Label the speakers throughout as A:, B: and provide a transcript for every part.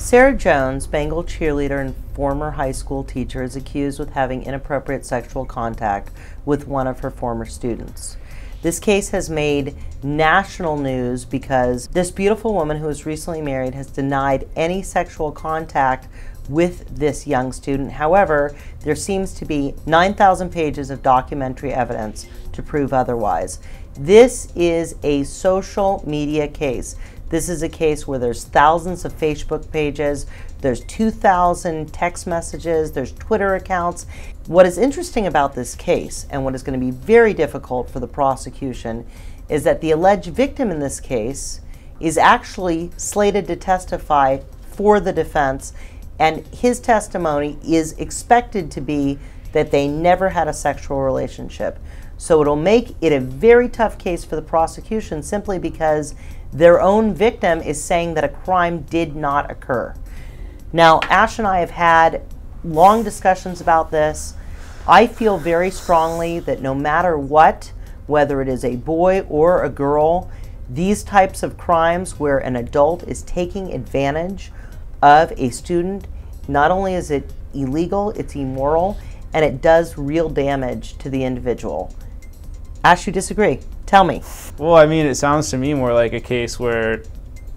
A: Sarah Jones, Bengal cheerleader and former high school teacher, is accused with having inappropriate sexual contact with one of her former students. This case has made national news because this beautiful woman who was recently married has denied any sexual contact with this young student. However, there seems to be 9,000 pages of documentary evidence to prove otherwise. This is a social media case. This is a case where there's thousands of Facebook pages, there's 2,000 text messages, there's Twitter accounts. What is interesting about this case, and what is going to be very difficult for the prosecution, is that the alleged victim in this case is actually slated to testify for the defense, and his testimony is expected to be that they never had a sexual relationship. So it'll make it a very tough case for the prosecution simply because their own victim is saying that a crime did not occur. Now, Ash and I have had long discussions about this. I feel very strongly that no matter what, whether it is a boy or a girl, these types of crimes where an adult is taking advantage of a student, not only is it illegal, it's immoral, and it does real damage to the individual. Ash, you disagree? Tell me.
B: Well, I mean, it sounds to me more like a case where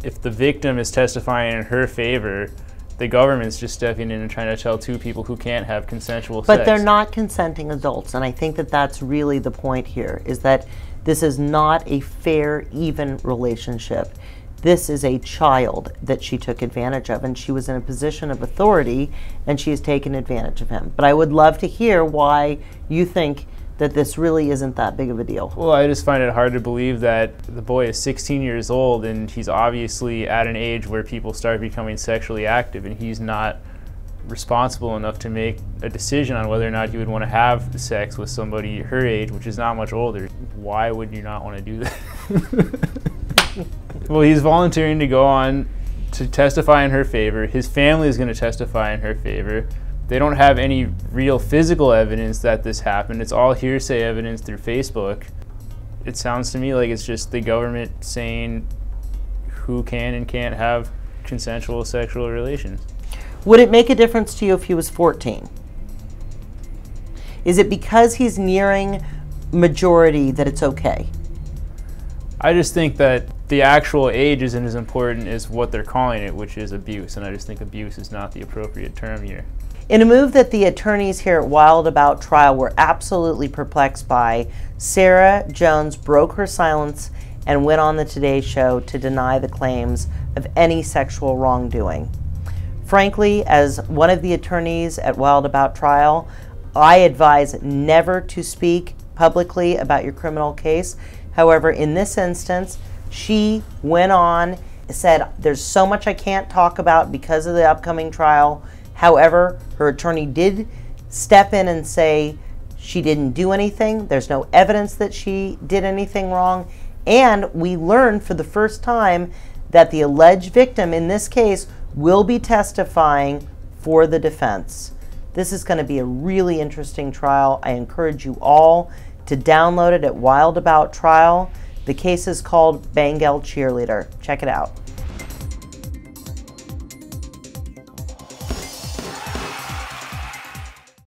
B: if the victim is testifying in her favor, the government's just stepping in and trying to tell two people who can't have consensual sex.
A: But they're not consenting adults, and I think that that's really the point here, is that this is not a fair, even relationship. This is a child that she took advantage of, and she was in a position of authority, and she has taken advantage of him. But I would love to hear why you think that this really isn't that big of a deal.
B: Well, I just find it hard to believe that the boy is 16 years old and he's obviously at an age where people start becoming sexually active, and he's not responsible enough to make a decision on whether or not he would want to have sex with somebody her age, which is not much older. Why would you not want to do that? Well, he's volunteering to go on to testify in her favor. His family is going to testify in her favor. They don't have any real physical evidence that this happened. It's all hearsay evidence through Facebook. It sounds to me like it's just the government saying who can and can't have consensual sexual relations.
A: Would it make a difference to you if he was 14? Is it because he's nearing majority that it's okay?
B: I just think that the actual age isn't as important as what they're calling it, which is abuse, and I just think abuse is not the appropriate term here.
A: In a move that the attorneys here at Wild About Trial were absolutely perplexed by, Sarah Jones broke her silence and went on the Today Show to deny the claims of any sexual wrongdoing. Frankly, as one of the attorneys at Wild About Trial, I advise never to speak publicly about your criminal case. However, in this instance, she went on, said, there's so much I can't talk about because of the upcoming trial. However, her attorney did step in and say she didn't do anything. There's no evidence that she did anything wrong. And we learned for the first time that the alleged victim in this case will be testifying for the defense. This is going to be a really interesting trial. I encourage you all to download it at Wild About Trial. The case is called Bengal Cheerleader. Check it out.